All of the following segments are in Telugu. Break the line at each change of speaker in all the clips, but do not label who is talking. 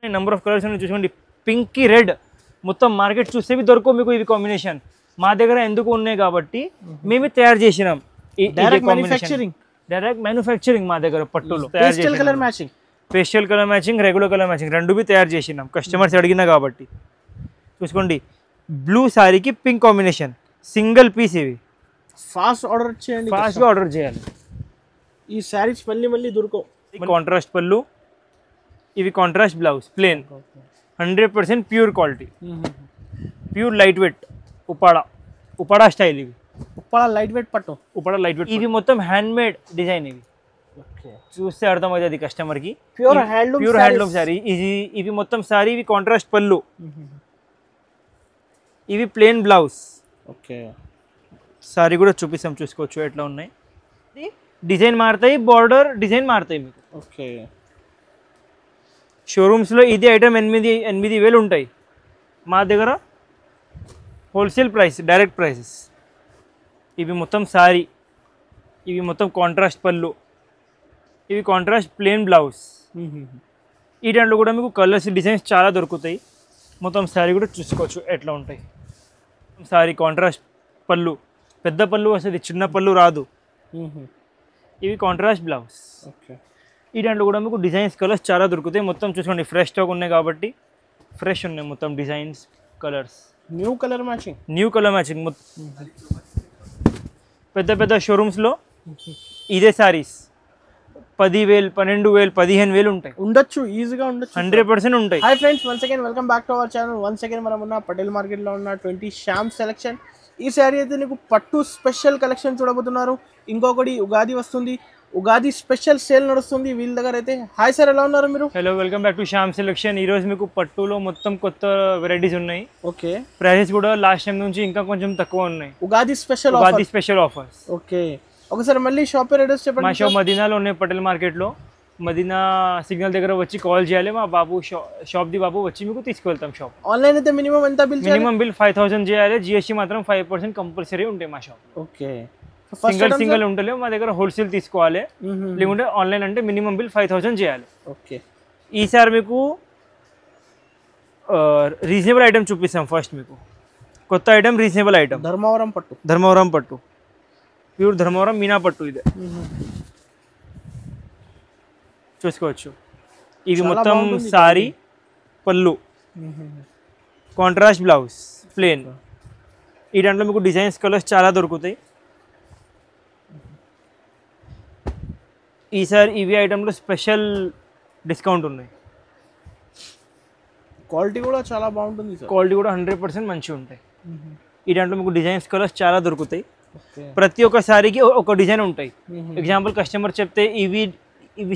నెంబర్ ఆఫ్ కలర్స్ ఉన్నాయి చూసుకోండి. పింక్ కి రెడ్ మొత్తం మార్కెట్ చూస్తే దొరకవు మీకు ఇవి కాంబినేషన్. మా దగ్గర ఎందుకు ఉన్నాయి కాబట్టి మేమే తయారు చేసినాం.
డైరెక్ట్
మ్యానుఫ్యాక్చరింగ్ మా దగ్గర పట్టులో
pastel colour matching,
pastel colour matching, regular colour matching రెండు బి తయారు చేసినాం కస్టమర్స్ అడిగినా కాబట్టి. చూసుకోండి బ్లూ సారీకి పింక్ కాంబినేషన్, సింగిల్ పీస్. ఇవి
ఫాస్ట్ ఆర్డర్ చేయండి,
ఫాస్ట్గా ఆర్డర్ చేయాలి.
ఈ శారీస్ మళ్ళీ దొరకవు.
కాంట్రాస్ట్ పళ్ళు, ఇవి contrast blouse plain, 100% pure quality, pure light weight Uppada style. ఇవి
ఉప్పాడ లైట్ వెయిట్ పట్టు,
ఉపాడా లైట్ వెయిట్. ఇవి మొత్తం హ్యాండ్ మేడ్ డిజైన్. ఇవి చూస్తే అర్థమవుతుంది కస్టమర్కి,
ప్యూర్
హ్యాండ్లూమ్ సారీ. ఇవి మొత్తం సారీ, ఇవి కాంట్రాస్ట్ పళ్ళు, ఇవి ప్లేన్ బ్లౌజ్.
ఓకే,
సారీ కూడా చూపిస్తాం, చూసుకోవచ్చు ఎట్లా ఉన్నాయి. డిజైన్ మారుతాయి, బార్డర్ డిజైన్ మారుతాయి మీకు.
ఓకే,
షోరూమ్స్లో ఇది ఐటమ్ 8,000 ఉంటాయి. మా దగ్గర హోల్సేల్ ప్రైస్, డైరెక్ట్ ప్రైసెస్. ఇవి మొత్తం సారీ, ఇవి మొత్తం కాంట్రాస్ట్ పళ్ళు, ఇవి కాంట్రాస్ట్ ప్లేన్ బ్లౌజ్. ఈ దాంట్లో కూడా మీకు కలర్స్ డిజైన్స్ చాలా దొరుకుతాయి. మొత్తం సారీ కూడా చూసుకోవచ్చు ఎట్లా ఉంటాయి. సారీ కాంట్రాస్ట్ పళ్ళు, పెద్ద పళ్ళు వస్తుంది, చిన్న పళ్ళు రాదు. ఇవి కాంట్రాస్ట్ బ్లౌజ్.
ఓకే,
ఈ దాంట్లో కూడా మీకు డిజైన్స్ కలర్స్ చాలా దొరుకుతాయి. మొత్తం చూసుకోండి ఫ్రెష్ స్టాక్ ఉన్నాయి కాబట్టి ఫ్రెష్ ఉన్నాయి మొత్తం designs colours.
New colour matching
పెద్ద షోరూమ్స్లో ఇదే సారీస్ 10,000, 12,000, 15,000 ఉంటాయి.
ఉండొచ్చు, ఈజీగా ఉండొచ్చు,
100% ఉంటాయి.
Hi friends, once again welcome back to our channel. Once again మనం ఉన్న పటేల్ మార్కెట్లో ఉన్న 20 శ్యామ్ సెలెక్షన్. ఈ శారీ అయితే నీకు పట్టు స్పెషల్ కలెక్షన్ చూడబోతున్నారు. ఇంకొకటి ఉగాది వస్తుంది, ఉగాది స్పెషల్ సేల్ నడుస్తుంది వీళ్ళ దగ్గర అయితే. హాయ్ సార్, ఎలా ఉన్నారు మీరు?
Hello, welcome back to Shyam selection. ఈ రోజు మీకు పట్టులో మొత్తం కొత్త వెరైటీస్ ఉన్నాయి.
ఓకే,
ప్రైసెస్ కూడా లాస్ట్ టైం నుంచి ఇంకా కొంచెం తక్కువ ఉన్నాయి.
Ugadi special offers. ఓకే, ఒకసారి మళ్ళీ షాప్ అడ్రస్ చెప్పండి.
మా షాప్ మదీనాలో ఉన్నాయి, పటేల్ మార్కెట్లో. మదీనా సిగ్నల్ దగ్గర వచ్చి కాల్ చేయాలి. మా బాబు షాప్ ది బాబు వచ్చి మీకు తీసుకువెళ్తాం షాప్.
ఆన్లైన్ అయితే మినిమం ఎంత బిల్?
మినిమం బిల్ 5,000 చేయాలి. జిఎస్టీ మాత్రం 5% కంపల్సరీ ఉంటాయి మా షాప్.
ఓకే,
సింగిల్ ఉంటలేవు మా దగ్గర, హోల్సేల్ తీసుకోవాలి. లేకుంటే ఆన్లైన్ అంటే మినిమం బిల్ 5,000 చేయాలి.
ఓకే,
ఈసారి మీకు రీజనబుల్ ఐటమ్ చూపిస్తాం. ఫస్ట్ మీకు కొత్త ఐటమ్, రీజనబుల్ ఐటమ్, ధర్మవరం పట్టు, ప్యూర్ ధర్మవరం మీనా పట్టు. ఇదే చూసుకోవచ్చు. ఇవి మొత్తం సారీ పళ్ళు, కాంట్రాస్ట్ బ్లౌజ్ ప్లేన్. ఈ దాంట్లో మీకు డిజైన్స్ కలర్స్ చాలా దొరుకుతాయి. ఈసారి ఇవి ఐటెంలో స్పెషల్ డిస్కౌంట్ ఉన్నాయి.
క్వాలిటీ కూడా చాలా బాగుంటుంది,
క్వాలిటీ కూడా 100% మంచిగా ఉంటాయి. ఈ దాంట్లో మీకు డిజైన్స్ కలర్స్ చాలా దొరుకుతాయి. ప్రతి ఒక్క సారీకి ఒక డిజైన్ ఉంటాయి. ఎగ్జాంపుల్ కస్టమర్ చెప్తే ఇవి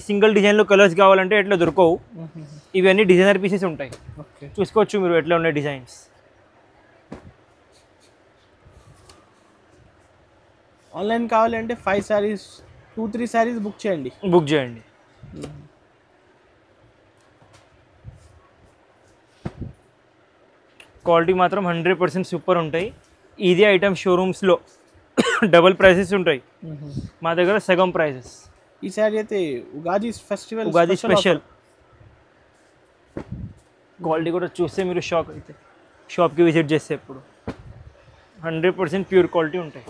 సింగిల్ డిజైన్లో కలర్స్ కావాలంటే ఎట్లా దొరకవు. ఇవన్నీ డిజైనర్ పీసెస్ ఉంటాయి. చూసుకోవచ్చు మీరు ఎట్లా ఉన్నాయి డిజైన్స్.
ఆన్లైన్ కావాలంటే 5 సారీస్ 2-3 సారీస్ బుక్ చేయండి.
క్వాలిటీ మాత్రం 100% సూపర్ ఉంటాయి. ఇదే ఐటమ్ షోరూమ్స్లో డబుల్ ప్రైసెస్ ఉంటాయి, మా దగ్గర సగం ప్రైసెస్.
ఈ సారీ అయితే ఉగాది
స్పెషల్. క్వాలిటీ కూడా చూస్తే మీరు షాక్ అయితే, షాప్కి విజిట్ చేస్తే ఎప్పుడు 100% ప్యూర్ క్వాలిటీ ఉంటాయి.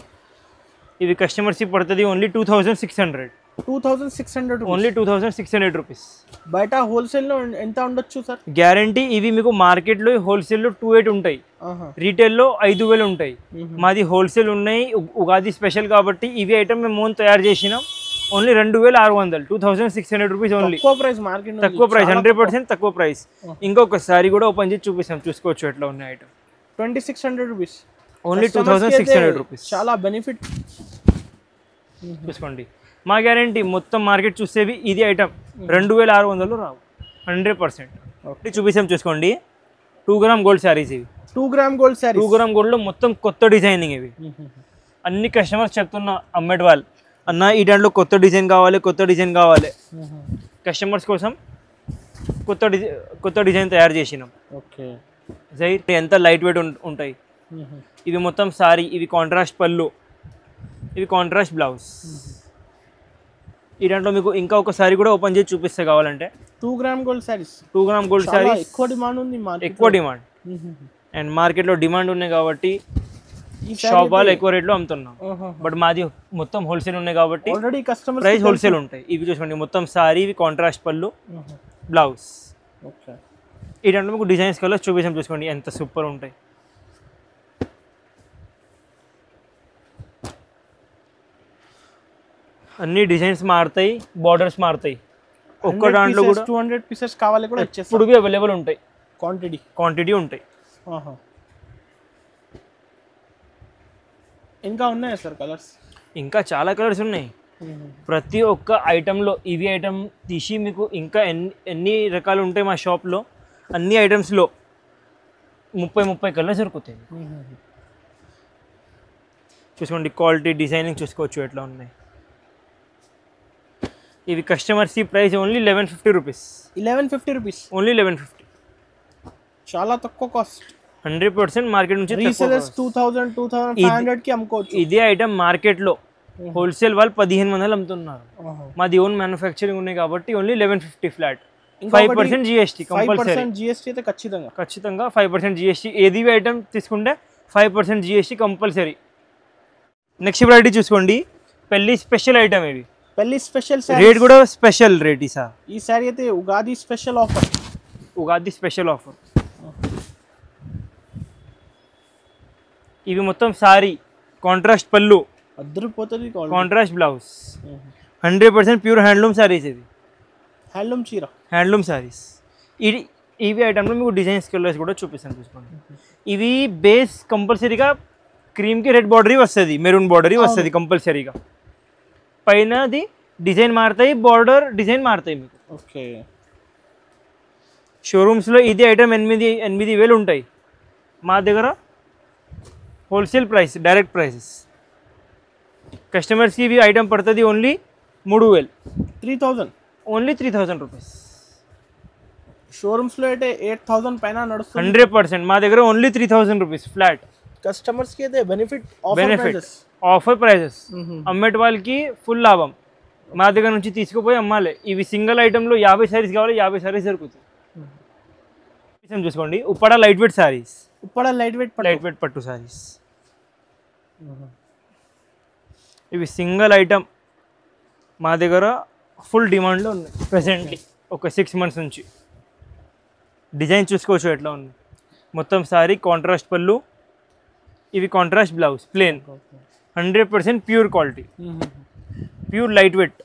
ఇవి కస్టమర్స్కి పడుతుంది ఓన్లీ 2,600. Only 2,600 rupees.
బయట హోల్సేల్లో ఎంత ఉండొచ్చు సార్?
గ్యారంటీ. ఇవి మీకు మార్కెట్లో హోల్సేల్లో 2,800 ఉంటాయి, రీటైల్లో 5,000 ఉంటాయి. మాది హోల్సేల్ ఉన్నాయి. ఉగాది స్పెషల్ కాబట్టి ఇవి ఐటమ్ మేము ఓన్ తయారు చేసినాం. Only 2,600, 2,600 rupees only. తక్కువ ప్రైస్, 100% తక్కువ ప్రైస్. ఇంకొక సారీ కూడా ఓపెన్ చేసి చూపిస్తాం, చూసుకోవచ్చు ఎట్లా ఉన్నాయి ఐటమ్.
2,600 rupees,
only 2,600 rupees.
చాలా బెనిఫిట్
చూసుకోండి. మా గ్యారంటీ మొత్తం మార్కెట్ చూసేవి ఇది ఐటమ్ 2,600 రావు, 100%. చూపిస్తాం చూసుకోండి. 2 గ్రామ్ గోల్డ్ శారీస్ ఇవి.
2 గ్రామ్ గోల్డ్లో
మొత్తం కొత్త డిజైనింగ్ ఇవి. అన్ని కస్టమర్స్ చెప్తున్నా అమ్మేటి వాళ్ళు, అన్న ఈ దాంట్లో కొత్త డిజైన్ కావాలి. కస్టమర్స్ కోసం కొత్త డిజైన్ తయారు చేసినాం.
ఓకే,
ఎంత లైట్ వెయిట్ ఉంటాయి. ఇవి మొత్తం సారీ, ఇవి కాంట్రాస్ట్ పళ్ళు, ఇవి కాంట్రాస్ట్ బ్లౌజ్. ఈ దాంట్లో మీకు ఇంకా ఒక సారీ కూడా ఓపెన్ చేసి చూపిస్తే కావాలంటే.
2 gram gold saris
2 gram gold
చాలా
సారీస్
ఎక్కువ డిమాండ్ ఉంది మార్కెట్.
ఎక్కువ డిమాండ్, అండ్ మార్కెట్లో డిమాండ్ ఉన్నాయి కాబట్టి షాప్ వాళ్ళు ఎక్కువ రేట్లో అమ్ముతున్నాం. బట్ మాది మొత్తం హోల్సేల్ ఉన్నాయి కాబట్టి
ఆల్రెడీ కస్టమర్
ప్రైస్ హోల్సేల్ ఉంటాయి. ఇవి చూసుకోండి మొత్తం సారీ, ఇవి కాంట్రాస్ట్ పళ్ళు, బ్లౌజ్.
ఓకే,
ఈ రెండు మీకు డిజైన్స్ కలర్స్ చూపించాం, చూసుకోండి ఎంత సూపర్ ఉంటాయి. అన్ని డిజైన్స్ మారుతాయి, బార్డర్స్ మారుతాయి. ఒక్క దాంట్లో కూడా
200 పీసెస్ కావాలి కూడా ఇచ్చేస్తాం.
ఇప్పుడు అవైలబుల్ ఉంటాయి, క్వాంటిటీ ఉంటాయి.
ఇంకా ఉన్నాయా సార్ కలర్స్?
ఇంకా చాలా కలర్స్ ఉన్నాయి. ప్రతి ఒక్క ఐటెంలో ఇవి ఐటమ్ తీసి మీకు ఇంకా ఎన్ని రకాలు ఉంటాయి మా షాప్లో. అన్ని ఐటమ్స్లో 30 కలర్స్ దొరుకుతాయి. చూసుకోండి క్వాలిటీ, డిజైనింగ్ చూసుకోవచ్చు ఎట్లా ఉన్నాయి. ఇవి customers price only 1150 rupees. 1150 rupees, only 1150.
చాలా తక్కువ కాస్ట్.
100% మార్కెట్ నుంచి
రీసేలర్స్ 2000-2500 కి అమ్ముకోవచ్చు.
ఇదే ఐటమ్ మార్కెట్లో హోల్సేల్ వాళ్ళు 1500 అమ్ముతున్నారు. మాది ఓన్ మ్యానుఫ్యాక్చరింగ్ ఉన్నాయి కాబట్టి only 1150 flat. 5% GST compulsory.
5% GST అయితే ఖచ్చితంగా
5% జిఎస్టీ. ఏది ఐటమ్ తీసుకుంటే 5% జిఎస్టీ కంపల్సరీ. నెక్స్ట్ వెరైటీ చూసుకోండి, పెళ్లి స్పెషల్ ఐటమ్. ఇవి
పెళ్లి స్పెషల్
రేట్ కూడా స్పెషల్ రేట్.
ఈ సారీ అయితే ఉగాది స్పెషల్ ఆఫర్.
ఇవి మొత్తం సారీ, కాంట్రాస్ట్ పళ్ళు,
అద్దరిపోతుంది,
contrast blouse. 100% pure handloom saris. ఇవి
హ్యాండ్లూమ్ చీర,
హ్యాండ్లూమ్ సారీస్. ఇవి ఐటమ్లో మీకు డిజైన్స్ కలర్స్ కూడా చూపిస్తాను, చూసుకోండి. ఇవి బేస్ కంపల్సరీగా క్రీమ్కి రెడ్ బార్డరీ వస్తుంది, మెరూన్ బార్డరీ వస్తుంది కంపల్సరీగా. పైనది డిజైన్ మారుతాయి, బార్డర్ డిజైన్ మారుతాయి మీకు.
ఓకే,
షోరూమ్స్లో ఇది ఐటమ్ 8,000 ఉంటాయి. మా దగ్గర హోల్సేల్ ప్రైస్, డైరెక్ట్ ప్రైసెస్. కస్టమర్స్కి ఇవి ఐటమ్ పడుతుంది ఓన్లీ 3,000,
3,000,
ఓన్లీ 3,000 రూపీస్.
షోరూమ్స్లో అయితే 8,000 పైన నడుస్తుంది.
100% మా దగ్గర ఓన్లీ 3,000 రూపీస్ ఫ్లాట్.
కస్టమర్స్కి అయితే బెనిఫిట్,
ఆఫర్ ప్రైజెస్. అమ్మేటి వాళ్ళకి ఫుల్ లాభం. మా దగ్గర నుంచి తీసుకుపోయి అమ్మాలి. ఇవి సింగిల్ ఐటెంలో 50 సారీస్ కావాలి, 50 సారీస్ దొరుకుతాయి. చూసుకోండి, Uppada light weight saris, light weight పట్టు సారీస్. ఇవి సింగిల్ ఐటమ్ మా దగ్గర ఫుల్ డిమాండ్లో ఉన్నాయి ప్రెసెంట్లీ. ఒక 6 months నుంచి. డిజైన్ చూసుకోవచ్చు ఎట్లా ఉంది. మొత్తం సారీ కాంట్రాస్ట్ పళ్ళు, ఇవి contrast blouse, plain. 100% pure quality, pure light weight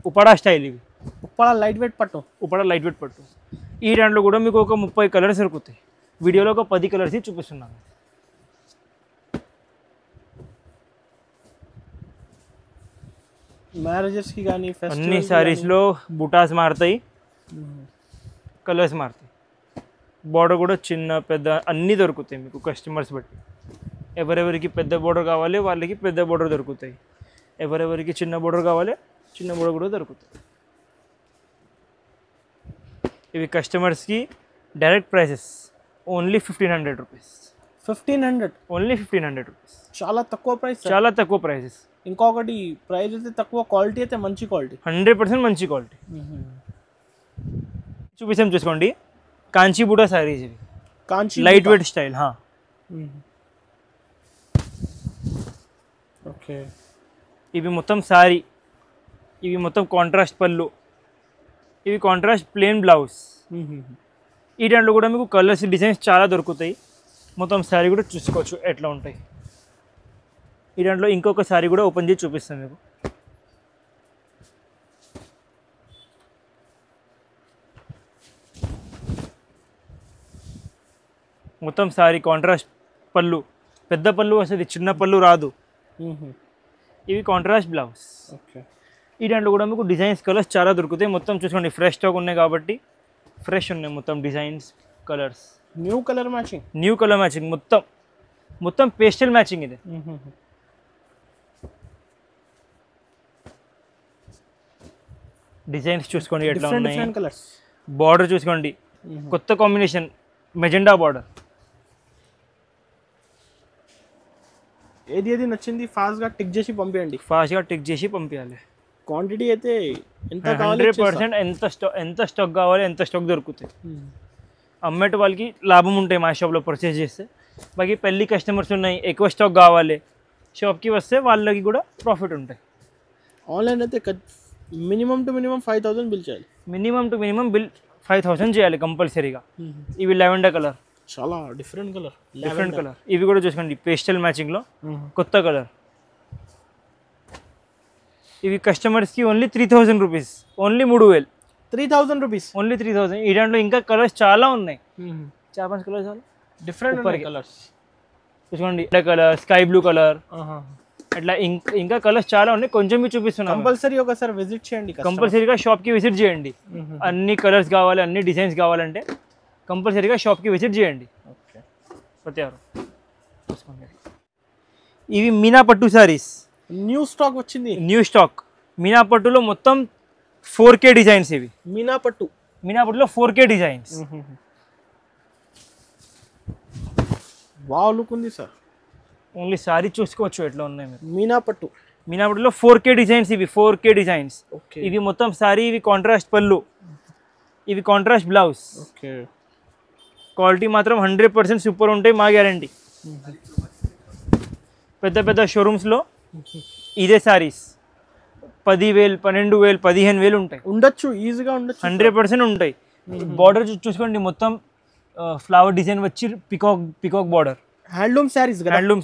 Uppada style. ఇవి
ఉప్పాడ లైట్ వెయిట్ పట్టు.
ఈ దాంట్లో కూడా మీకు ఒక 30 కలర్స్ దొరుకుతాయి. వీడియోలో ఒక 10 కలర్స్ చూపిస్తున్నాను.
మ్యారేజెస్కి కానీ
అన్ని సారీస్లో బుటాస్ మారుతాయి, కలర్స్ మారుతాయి. బార్డర్ కూడా చిన్న పెద్ద అన్నీ దొరుకుతాయి మీకు కస్టమర్స్ బట్టి. ఎవరెవరికి పెద్ద బోర్డర్ కావాలి వాళ్ళకి పెద్ద బోర్డర్ దొరుకుతాయి, ఎవరెవరికి చిన్న బోర్డర్ కావాలి చిన్న బోర్డర్ కూడా దొరుకుతాయి. ఇవి కస్టమర్స్కి direct prices only 1,500 rupees.
1,500,
only 1,500 rupees.
చాలా తక్కువ ప్రైస్,
చాలా తక్కువ ప్రైసెస్.
ఇంకొకటి ప్రైస్ అయితే తక్కువ, క్వాలిటీ అయితే మంచి క్వాలిటీ,
100% మంచి క్వాలిటీ. చూపిస్తాం, చూసుకోండి. కాంచీ బూటా సారీస్. ఇవి Kanchi light weight style.
Okay,
ఇవి మొత్తం సారీ, ఇవి మొత్తం కాంట్రాస్ట్ పళ్ళు, ఇవి కాంట్రాస్ట్ ప్లేన్ బ్లౌజ్. ఈ దాంట్లో కూడా మీకు కలర్స్, డిజైన్స్ చాలా దొరుకుతాయి. మొత్తం సారీ కూడా చూసుకోవచ్చు ఎట్లా ఉంటాయి. ఈ దాంట్లో ఇంకొక సారీ కూడా ఓపెన్ చేసి చూపిస్తాను మీకు. మొత్తం సారీ కాంట్రాస్ట్ పళ్ళు, పెద్ద పళ్ళు వస్తుంది, చిన్న పళ్ళు రాదు. ఇవి కాంట్రాస్ట్ బ్లౌజ్.
ఓకే,
ఈ దాంట్లో కూడా మీకు డిజైన్స్, కలర్స్ చాలా దొరుకుతాయి. మొత్తం చూసుకోండి, ఫ్రెష్ స్టాక్ ఉన్నాయి కాబట్టి ఫ్రెష్ ఉన్నాయి మొత్తం designs, colours.
New colour
matching, మొత్తం పేస్టల్ మ్యాచింగ్. ఇది డిజైన్స్ చూసుకోండి ఎట్లా ఉన్నాయి. బార్డర్ చూసుకోండి, కొత్త కాంబినేషన్, మెజెండా బార్డర్.
ఏది నచ్చింది ఫాస్ట్గా టిక్ చేసి పంపించండి.
పంపించాలి.
క్వాంటిటీ అయితే ఎంత కావాలి
100% ఎంత స్టాక్ కావాలి ఎంత స్టాక్ దొరుకుతాయి. అమ్మేట వాళ్ళకి లాభం ఉంటాయి మా షాప్లో పర్చేస్ చేస్తే. బాకీ పెళ్ళి కస్టమర్స్ ఉన్నాయి, ఎక్కువ స్టాక్ కావాలి, షాప్కి వస్తే వాళ్ళకి కూడా ప్రాఫిట్ ఉంటాయి.
ఆన్లైన్ అయితే మినిమం టు మినిమం 5,000 బిల్ చేయాలి.
మినిమం టు మినిమం బిల్ 5,000 చేయాలి కంపల్సరీగా. ఇవి లెవెండర్ కలర్,
చాలా డిఫరెంట్ కలర్.
ఇవి కూడా చూసుకోండి పేస్టల్ మ్యాచింగ్లో కొత్త కలర్. ఇవి కస్టమర్స్కి only 3,000 rupees, only 3,000.
3,000 rupees,
only 3,000. ఈ దాంట్లో ఇంకా కలర్స్ చాలా ఉన్నాయి, 4-5 కలర్స్ చాలా
డిఫరెంట్ కలర్స్
చూసుకోండి. కలర్, స్కై బ్లూ కలర్, అట్లా ఇంకా కలర్స్ చాలా ఉన్నాయి. కొంచెం మీరు చూపిస్తున్నాను,
కంపల్సరీ ఒకసారి విజిట్ చేయండి,
కంపల్సరీగా షాప్కి విజిట్ చేయండి. అన్ని కలర్స్ కావాలి, అన్ని డిజైన్స్ కావాలంటే కంపల్సరీగా షాప్కి విజిట్ చేయండి.
ఓకే,
ప్రతి వారం చూసుకోండి. ఇవి మీనా పట్టు సారీస్,
న్యూ స్టాక్ వచ్చింది.
న్యూ స్టాక్ మీనా పట్టులో మొత్తం 4K డిజైన్స్. ఇవి
మీనా పట్టులో
4K డిజైన్స్.
వావ్ లుక్ ఉంది సార్.
ఓన్లీ సారీ చూసుకోవచ్చు ఎట్లా ఉన్నాయి మీరు.
మీనా పట్టులో
4K డిజైన్స్. ఇవి 4K డిజైన్స్.
ఓకే,
ఇవి మొత్తం సారీ, ఇవి కాంట్రాస్ట్ పళ్ళు, ఇవి కాంట్రాస్ట్ బ్లౌజ్.
ఓకే,
క్వాలిటీ మాత్రం 100% సూపర్ ఉంటాయి, మా గ్యారంటీ. పెద్ద పెద్ద షోరూమ్స్లో ఇదే సారీస్ 10,000, 12,000, 15,000 ఉంటాయి.
ఉండొచ్చు, ఈజీగా ఉండొచ్చు,
100% ఉంటాయి. బార్డర్ చూసుకోండి, మొత్తం ఫ్లవర్ డిజైన్ వచ్చి పికాక్ బార్డర్.
హ్యాండ్లూమ్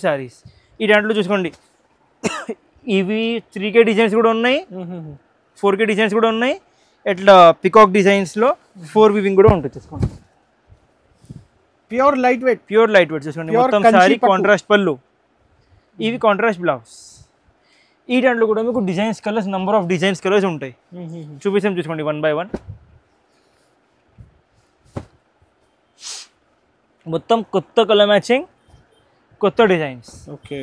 శారీస్.
ఈ దాంట్లో చూసుకోండి, ఇవి 3K డిజైన్స్ కూడా ఉన్నాయి, 4K డిజైన్స్ కూడా ఉన్నాయి. ఇట్లా పికాక్ డిజైన్స్లో 4 వీవింగ్ కూడా ఉంటుంది. చూసుకోండి,
ప్యూర్ లైట్ వెయిట్
చూసుకోండి. మొత్తం సారీ కాంట్రాస్ట్ పళ్ళు, ఇవి కాంట్రాస్ట్ బ్లౌజ్. ఈ దాంట్లో కూడా మీకు designs colours, number of designs colours ఉంటాయి. చూపిస్తాం, చూసుకోండి 1 by 1. మొత్తం కొత్త కలర్ మ్యాచింగ్, కొత్త డిజైన్స్.
ఓకే,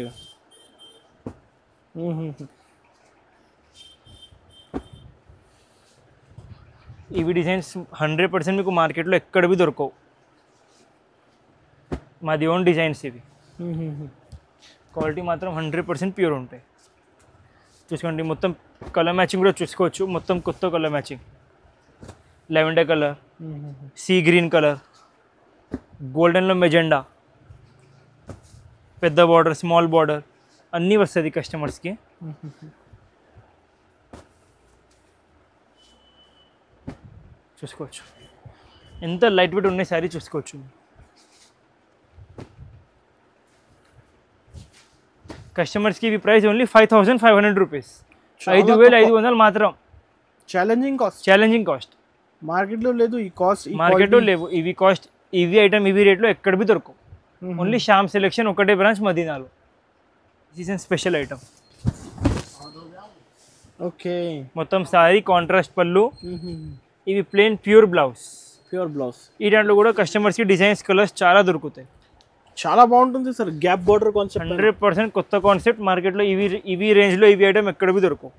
ఇవి డిజైన్స్ 100% మీకు మార్కెట్లో ఎక్కడ బి దొరకవు, మాది ఓన్ డిజైన్స్. ఇవి క్వాలిటీ మాత్రం 100% ప్యూర్ ఉంటాయి. చూసుకోండి, మొత్తం కలర్ మ్యాచింగ్ కూడా చూసుకోవచ్చు. మొత్తం కొత్త colour matching, lavender colour, sea green colour, గోల్డెన్లో మెజెండా, పెద్ద బార్డర్, స్మాల్ బార్డర్ అన్నీ వస్తుంది కస్టమర్స్కి. చూసుకోవచ్చు ఎంత లైట్ వెయిట్ ఉన్నాయి సారీ చూసుకోవచ్చు. కస్టమర్స్కి ఇవి ప్రైస్ ఓన్లీ 5,500 రూపీస్, 5,500 మాత్రం. ఛాలెంజింగ్ కాస్ట్,
మార్కెట్లో లేదు ఈ కాస్ట్,
మార్కెట్లో లేవు ఇవి కాస్ట్. ఇవి ఐటమ్ ఇవి రేట్లో ఎక్కడ బి దొరకవు. ఓన్లీ శ్యామ్ సెలెక్షన్ ఒకటే బ్రాంచ్ మదీనాలో. Season special item.
ఓకే,
మొత్తం సారీ కాంట్రాస్ట్ పళ్ళు, ఇవి ప్లెయిన్ ప్యూర్ బ్లౌజ్. ఈ దాంట్లో కూడా కస్టమర్స్కి డిజైన్స్ కలర్స్ చాలా దొరుకుతాయి.
చాలా బాగుంటుంది సార్, గ్యాప్ బార్డర్ కాన్సెప్ట్.
100% కొత్త కాన్సెప్ట్. మార్కెట్లో ఇవి రేంజ్లో ఇవి ఐటమ్ ఎక్కడ బి దొరకవు.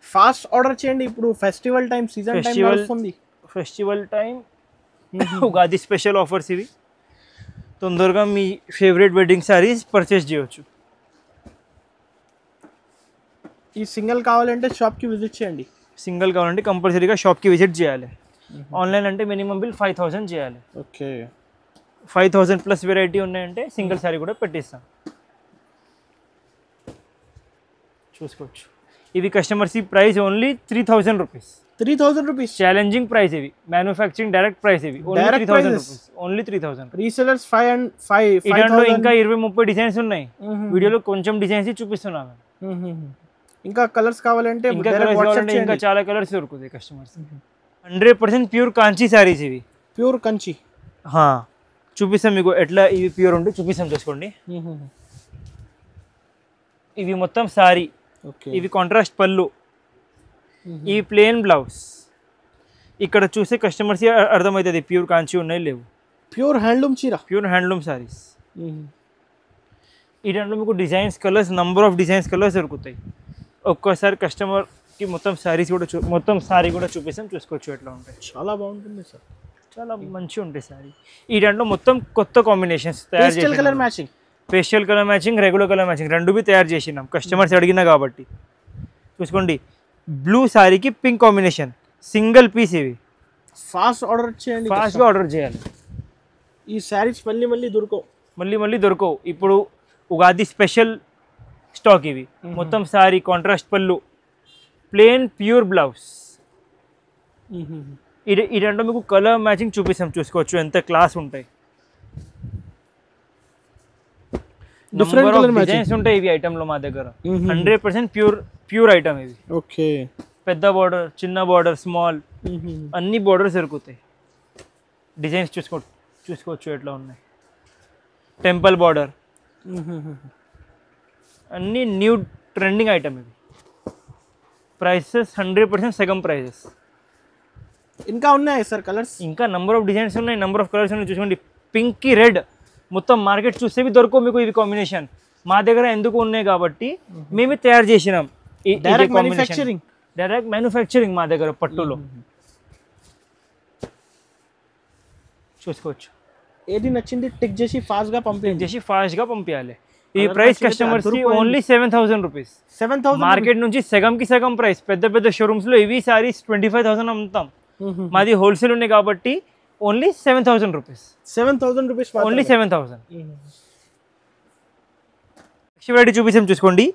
ఫాస్ట్ ఆర్డర్ చేయండి, ఇప్పుడు ఫెస్టివల్ టైం, సీజన్ టైం వస్తుంది.
Festival time, Ugadi special offers ఇవి. తొందరగా మీ ఫేవరెట్ వెడ్డింగ్ సారీస్ పర్చేస్ చేయవచ్చు.
ఈ సింగిల్ కావాలంటే షాప్కి విజిట్ చేయండి.
సింగిల్ కావాలంటే కంపల్సరీగా షాప్కి విజిట్ చేయాలి. ఆన్లైన్ అంటే మినిమం బిల్ 5,000 చేయాలి.
ఓకే,
5,000 ప్లస్ వెరైటీ ఉన్నాయంటే సింగిల్ సారీ కూడా పెట్టిస్తాం. చూసుకోవచ్చు. ఇవి కస్టమర్స్ ఈ price only 3,000 rupees. Challenging price. ఇవి మ్యానుఫ్యాక్చరింగ్ డైరెక్ట్ ప్రైస్. ఇవి ఓన్లీ 3,000 రూపీస్. ఓన్లీ 3,000.
రీసెలర్స్ 5
ఇదంలో ఇంకా 20-30 డిజైన్స్ ఉన్నాయి. వీడియోలో కొంచెం డిజైన్స్ చూపిస్తున్నాను.
ఇంకా కలర్స్ కావాలంటే
ఇంకా చాలా కలర్స్ దొరుకుతాయి కస్టమర్స్. 100% ప్యూర్ కాంచీ సారీస్. ఇవి
ప్యూర్ కంచి.
చూపిస్తాం మీకు ఎట్లా ఇవి ప్యూర్ ఉంటే చూపిస్తాం. చూసుకోండి, ఇవి మొత్తం సారీ, ఇవి కాంట్రాస్ట్ పళ్ళు, ఈ ప్లెయిన్ బ్లౌజ్. ఇక్కడ చూసే కస్టమర్స్ అర్థమవుతుంది ప్యూర్ కాంచి ఉన్నాయి లేవు.
ప్యూర్ హ్యాండ్లూమ్ చీర,
ప్యూర్ హ్యాండ్లూమ్ సారీస్. ఈ దాంట్లో మీకు designs colours, number of designs colours దొరుకుతాయి. ఒక్కోసారి కస్టమర్కి మొత్తం సారీస్ కూడా మొత్తం సారీ కూడా చూపిస్తాం. చూసుకోవచ్చు ఎట్లా ఉంటాయి.
చాలా బాగుంటుంది సార్,
చాలా మంచిగా ఉంటాయి సారీ. ఈ దాంట్లో మొత్తం కొత్త కాంబినేషన్స్ తయారు చేసి,
colour matching,
pastel colour matching, regular colour matching రెండు తయారు చేసినాం కస్టమర్స్ అడిగినా కాబట్టి. చూసుకోండి బ్లూ శారీకి పింక్ కాంబినేషన్, సింగిల్ పీస్ ఇవి.
ఫాస్ట్ ఆర్డర్ చేయండి,
ఫాస్ట్గా ఆర్డర్ చేయాలి.
ఈ శారీస్ మళ్ళీ మళ్ళీ దొరకవు.
మళ్ళీ దొరకవు. ఇప్పుడు ఉగాది స్పెషల్ స్టాక్ ఇవి. మొత్తం శారీ కాంట్రాస్ట్ పళ్ళు, ప్లేన్ ప్యూర్ బ్లౌజ్. ఇదంటే మీకు కలర్ మ్యాచింగ్ చూపిస్తాం, చూసుకోవచ్చు ఎంత క్లాస్ ఉంటాయి.
డిఫరెంట్ కలర్
డిజైన్స్ ఉంటాయి ఇవి ఐటెంలో మా దగ్గర. 100% ప్యూర్ ఐటమ్ ఇవి.
ఓకే,
పెద్ద బార్డర్, చిన్న బార్డర్, స్మాల్ అన్ని బార్డర్స్ దొరుకుతాయి. డిజైన్స్ చూసుకోవచ్చు ఎట్లా ఉన్నాయి. టెంపుల్ బార్డర్, అన్ని న్యూ ట్రెండింగ్ ఐటమ్ ఇవి. ప్రైసెస్ 100% సగం ప్రైసెస్.
ఇంకా ఉన్నాయి సార్ కలర్స్?
ఇంకా నంబర్ ఆఫ్ డిజైన్స్ ఉన్నాయి, నంబర్ ఆఫ్ కలర్స్ ఉన్నాయి. చూసుకోండి పింక్కి రెడ్, మొత్తం మార్కెట్ చూస్తే దొరకవు మీకు ఇవి కాంబినేషన్. మా దగ్గర ఎందుకు ఉన్నాయి కాబట్టి మేమే తయారు చేసినాం.
డైరెక్ట్ మ్యానుఫ్యాక్చరింగ్
మా దగ్గర పట్టులో చూసుకోవచ్చు.
ఏది నచ్చింది టిక్ చేసి ఫాస్ట్గా
పంపించాలి. ఈ ప్రైస్ కస్టమర్స్ కి ఓన్లీ 7,000 రూపీస్.
7,000
మార్కెట్ నుంచి సగంకి సగం ప్రైస్. పెద్ద షోరూమ్స్ లో ఇవి సారీస్ 25,000 అమ్ముతాం. మాది హోల్సేల్ ఉన్నాయి కాబట్టి only 7,000 rupees.
7,000 rupees,
only 7,000. Next variety చూపిస్తాం చూసుకోండి.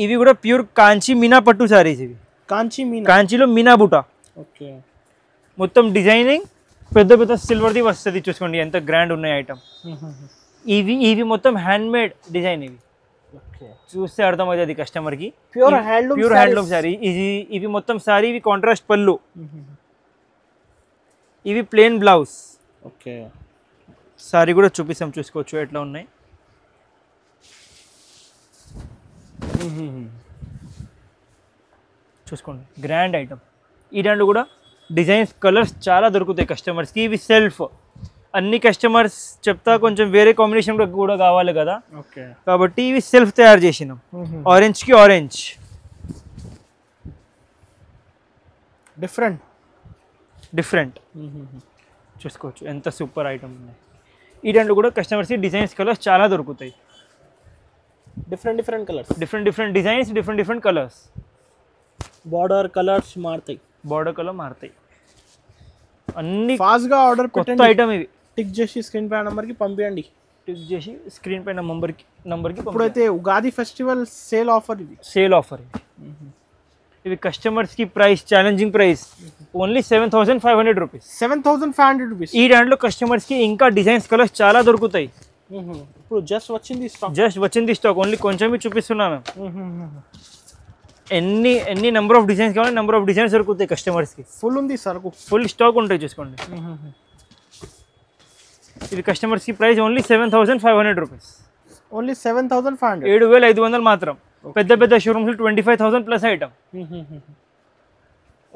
ఇవి కూడా ప్యూర్ కాంచి మీనా పట్టు సారీస్. ఇవి కాంచీలో మీనా బుటా.
ఓకే,
మొత్తం డిజైనింగ్ పెద్ద సిల్వర్ది వస్తుంది. చూసుకోండి ఎంత గ్రాండ్ ఉన్నాయి ఐటమ్. ఇవి మొత్తం హ్యాండ్ మేడ్ డిజైన్. ఇవి చూస్తే అర్థమవుతుంది కస్టమర్కి.
Pure
handloom sorry. ఇవి మొత్తం సారీ. ఇవి కాంట్రాస్ట్ పళ్ళు, ఇవి ప్లేన్ బ్లౌజ్.
ఓకే,
సారీ కూడా చూపిస్తాం, చూసుకోవచ్చు ఎట్లా ఉన్నాయి. చూసుకోండి గ్రాండ్ ఐటమ్. ఈ దాంట్లో కూడా డిజైన్స్ కలర్స్ చాలా దొరుకుతాయి కస్టమర్స్కి. ఇవి సెల్ఫ్. అన్ని కస్టమర్స్ చెప్తా కొంచెం వేరే కాంబినేషన్ కూడా కావాలి కదా, కాబట్టి ఇవి సెల్ఫ్ తయారు చేసినాం. ఆరెంజ్కి ఆరెంజ్, డిఫరెంట్ చూసుకోవచ్చు ఎంత సూపర్ ఐటమ్ ఉన్నాయి. ఈ దాంట్లో కూడా కస్టమర్స్కి డిజైన్స్ కలర్స్ చాలా దొరుకుతాయి.
Different colours,
different designs, different colours.
Border colours మారుతాయి. అన్ని
ఫాస్ట్గా ఆర్డర్ కొత్త ఐటమ్. ఇవి
టిక్ చేసి స్క్రీన్ పై నంబర్కి పంపించండి.
నంబర్కి
ఇప్పుడైతే ఉగాది ఫెస్టివల్ సేల్ ఆఫర్
ఇవి కస్టమర్స్కి price challenging price only 7,500 rupees.
7,500 rupees.
ఈ దాంట్లో కస్టమర్స్కి ఇంకా డిజైన్స్ కలర్స్ చాలా దొరుకుతాయి.
ఇప్పుడు జస్ట్
వచ్చింది స్టాక్. ఓన్లీ కొంచెం చూపిస్తున్నాం మేము. ఎన్ని నెంబర్ ఆఫ్ డిజైన్స్ కావాలి, నెంబర్ ఆఫ్ డిజైన్స్ దొరుకుతాయి కస్టమర్స్కి.
ఫుల్ ఉంది సరుకు,
ఫుల్ స్టాక్ ఉంటాయి. చూసుకోండి ఇది కస్టమర్స్కి ప్రైస్ ఓన్లీ 7,500 రూపీస్.
ఓన్లీ 7,500.
7,500 మాత్రం. పెద్ద షోరూమ్స్ 25,000 ప్లస్ ఐటమ్.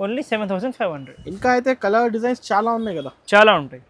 ఓన్లీ 7,500.
ఇంకా అయితే కలర్ డిజైన్స్ చాలా ఉన్నాయి కదా.
చాలా ఉంటాయి.